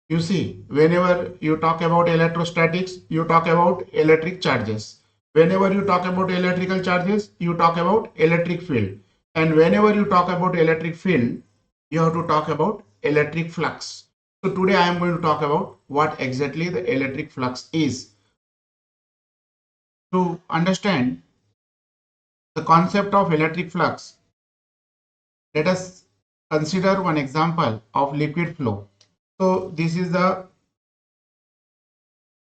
You see, whenever you talk about electrostatics, you talk about electric charges. Whenever you talk about electrical charges, you talk about electric field. And whenever you talk about electric field, you have to talk about electric flux. So today I am going to talk about what exactly the electric flux is. To understand the concept of electric flux, let us consider one example of liquid flow. So this is the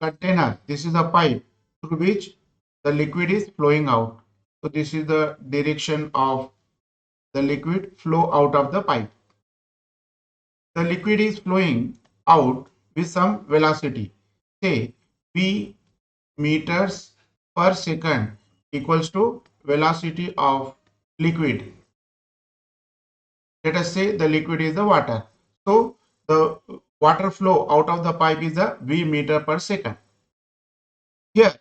container, this is a pipe through which the liquid is flowing out. So this is the direction of the liquid flow out of the pipe. The liquid is flowing out with some velocity, say v meters per second equals to velocity of liquid. Let us say the liquid is the water. So the water flow out of the pipe is a v meter per second. Here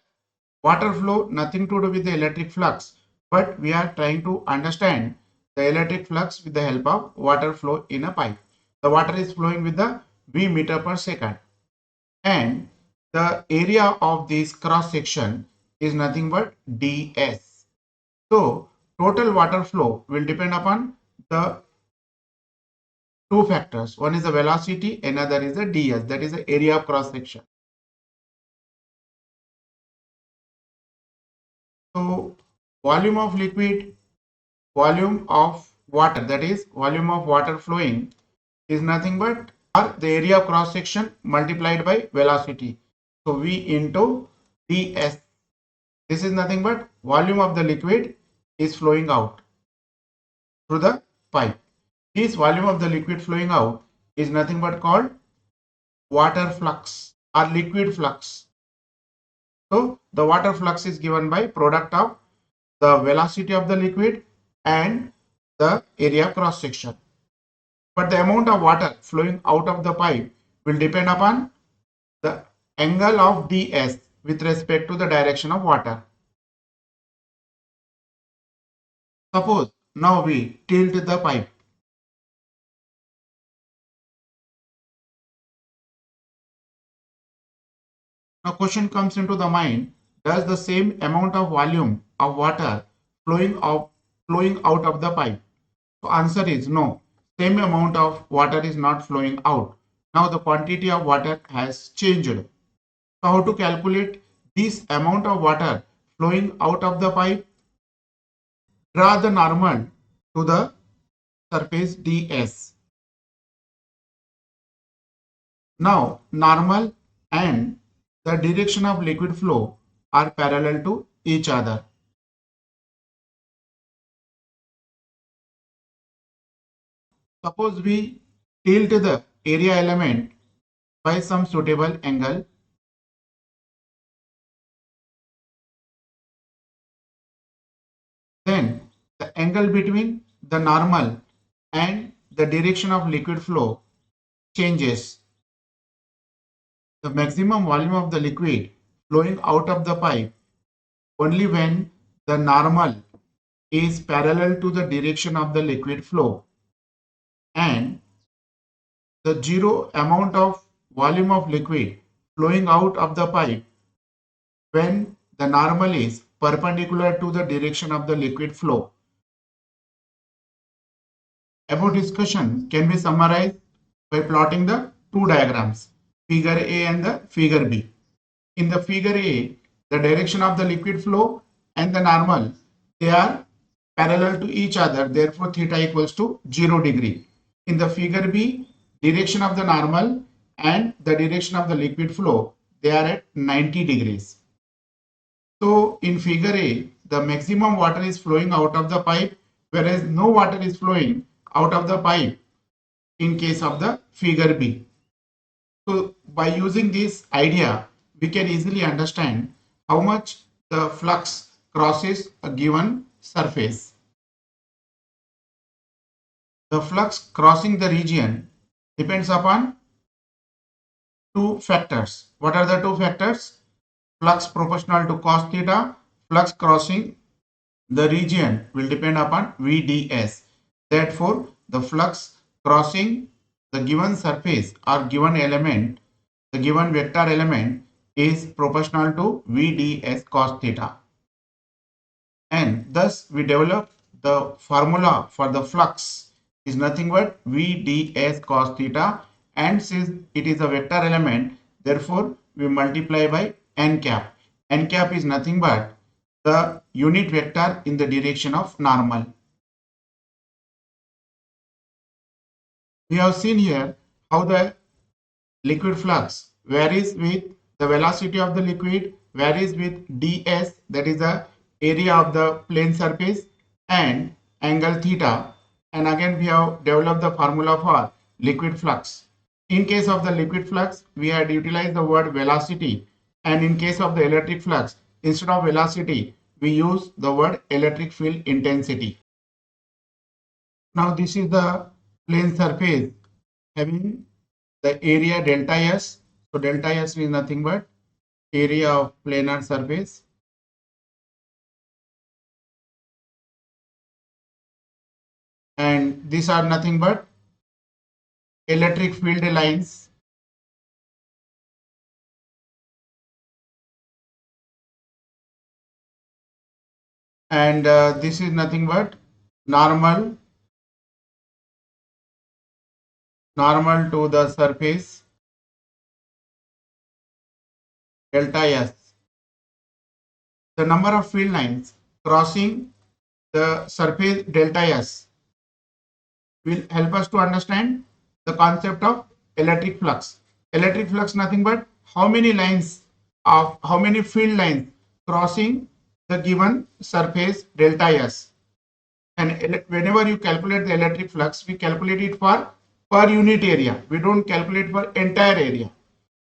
water flow nothing to do with the electric flux, but we are trying to understand the electric flux with the help of water flow in a pipe. The water is flowing with the v meter per second, and the area of this cross section is nothing but ds. So total water flow will depend upon the two factors. One is the velocity, another is the ds, that is the area of cross section. So volume of liquid, volume of water, that is volume of water flowing, is nothing but the area of cross section multiplied by velocity. So v into ds. This is nothing but volume of the liquid is flowing out through the pipe. This volume of the liquid flowing out is nothing but called water flux or liquid flux. So the water flux is given by product of the velocity of the liquid and the area cross section. But the amount of water flowing out of the pipe will depend upon the angle of ds with respect to the direction of water. Suppose now we tilt the pipe. Now question comes into the mind, does the same amount of volume of water flowing out of the pipe? So answer is no. Same amount of water is not flowing out. Now the quantity of water has changed. So how to calculate this amount of water flowing out of the pipe? Draw the normal to the surface ds. Now normal and the direction of liquid flow are parallel to each other. Suppose we tilt the area element by some suitable angle. Then the angle between the normal and the direction of liquid flow changes. The maximum volume of the liquid flowing out of the pipe only when the normal is parallel to the direction of the liquid flow, and the zero amount of volume of liquid flowing out of the pipe when the normal is perpendicular to the direction of the liquid flow. Above discussion can be summarized by plotting the two diagrams, figure A and the figure B. In the figure A, the direction of the liquid flow and the normal, they are parallel to each other, therefore theta equals to 0 degree. In the figure B, direction of the normal and the direction of the liquid flow, they are at 90 degrees. So in figure A, the maximum water is flowing out of the pipe, whereas no water is flowing out of the pipe in case of the figure B. So by using this idea, we can easily understand how much the flux crosses a given surface. The flux crossing the region depends upon two factors. What are the two factors? Flux proportional to cos theta, flux crossing the region will depend upon VDS. Therefore, the flux crossing the given surface or given element, the given vector element is proportional to VDS cos theta. And thus we develop the formula for the flux is nothing but VDS cos theta, and since it is a vector element, therefore we multiply by n cap. N cap is nothing but the unit vector in the direction of normal. We have seen here how the liquid flux varies with the velocity of the liquid, varies with ds, that is the area of the plane surface, and angle theta. And again we have developed the formula for liquid flux. In case of the liquid flux, we had utilized the word velocity, and in case of the electric flux, instead of velocity, we use the word electric field intensity. Now this is the plane surface having the area delta S. So delta S is nothing but area of planar surface, and these are nothing but electric field lines, and this is nothing but normal to the surface delta S. The number of field lines crossing the surface delta S will help us to understand the concept of electric flux. Electric flux nothing but how many field lines crossing the given surface delta S. And whenever you calculate the electric flux, we calculate it for per unit area. We don't calculate for entire area.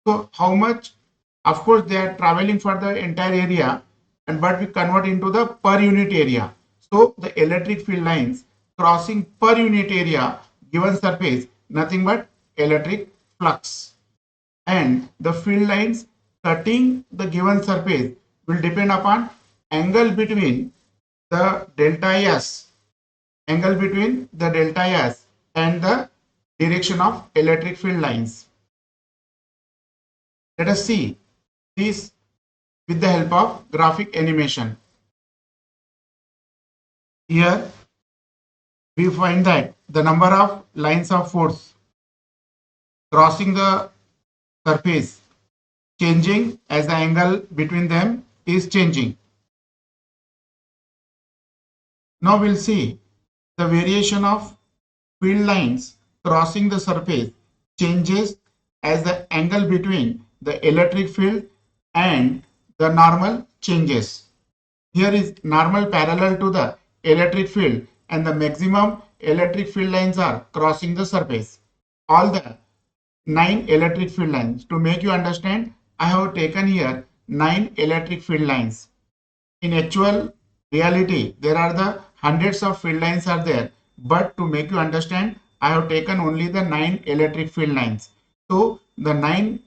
So how much? Of course, they are traveling for the entire area, and but we convert into the per unit area. So the electric field lines crossing per unit area given surface nothing but electric flux, and the field lines cutting the given surface will depend upon angle between the delta S, and the direction of electric field lines. Let us see this with the help of graphic animation. Here we find that the number of lines of force crossing the surface changing as the angle between them is changing. Now we'll see the variation of field lines crossing the surface changes as the angle between the electric field and the normal changes. Here is normal parallel to the electric field, and the maximum electric field lines are crossing the surface. All the 9 electric field lines. To make you understand, I have taken here 9 electric field lines. In actual reality, there are the hundreds of field lines are there, but to make you understand, I have taken only the 9 electric field lines. So the 9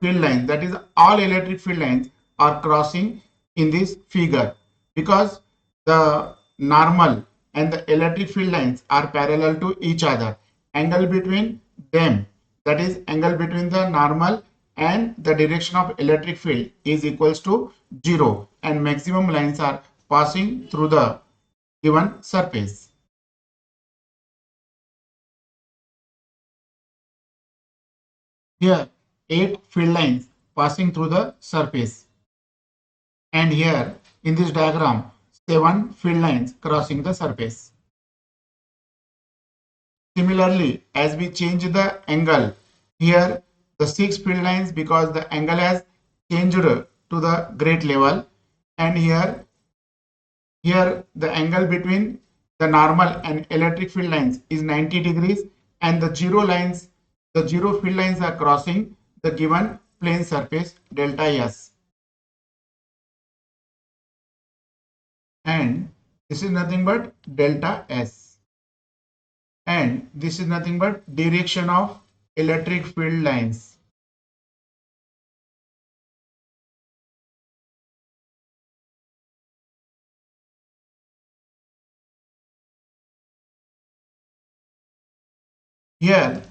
field lines, that is all electric field lines, are crossing in this figure because the normal and the electric field lines are parallel to each other. Angle between them, that is angle between the normal and the direction of electric field, is equals to 0, and maximum lines are passing through the given surface. Here 8 field lines passing through the surface, and here in this diagram 7 field lines crossing the surface. Similarly, as we change the angle, here the 6 field lines because the angle has changed to the great level, and here the angle between the normal and electric field lines is 90 degrees, and the zero field lines are crossing the given plane surface delta S. And this is nothing but delta S, and this is nothing but direction of electric field lines. Here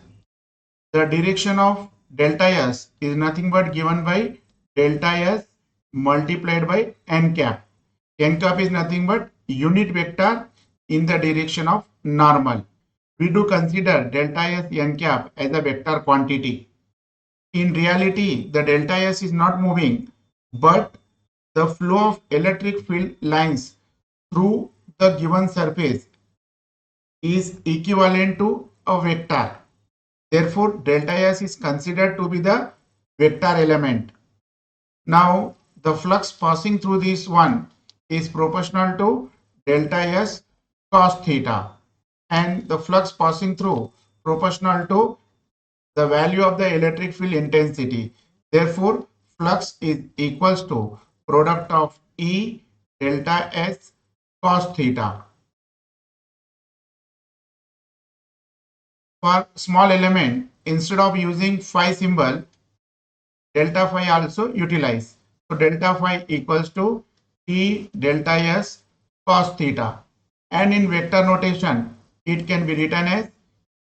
the direction of delta S is nothing but given by delta S multiplied by n cap. N cap is nothing but unit vector in the direction of normal. We do consider delta S n cap as a vector quantity. In reality, the delta S is not moving, but the flow of electric field lines through the given surface is equivalent to a vector. Therefore, delta S is considered to be the vector element. Now, the flux passing through this one is proportional to delta S cos theta, and the flux passing through proportional to the value of the electric field intensity. Therefore, flux is equals to product of E delta S cos theta. For small element, instead of using phi symbol, delta phi also utilize. So delta phi equals to E delta S cos theta. And in vector notation, it can be written as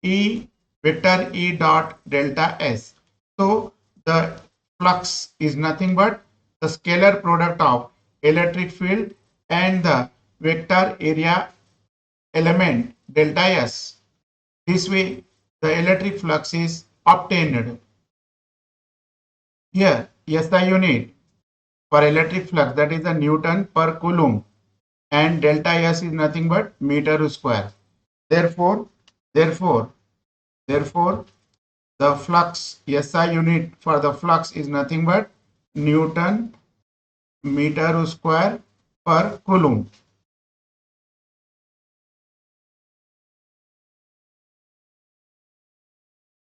E vector E dot delta S. So the flux is nothing but the scalar product of electric field and the vector area element delta S. This way the electric flux is obtained. Here SI unit for electric flux, that is the Newton per coulomb, and delta S is nothing but meter square. Therefore, therefore, the flux SI unit for the flux is nothing but Newton meter square per coulomb.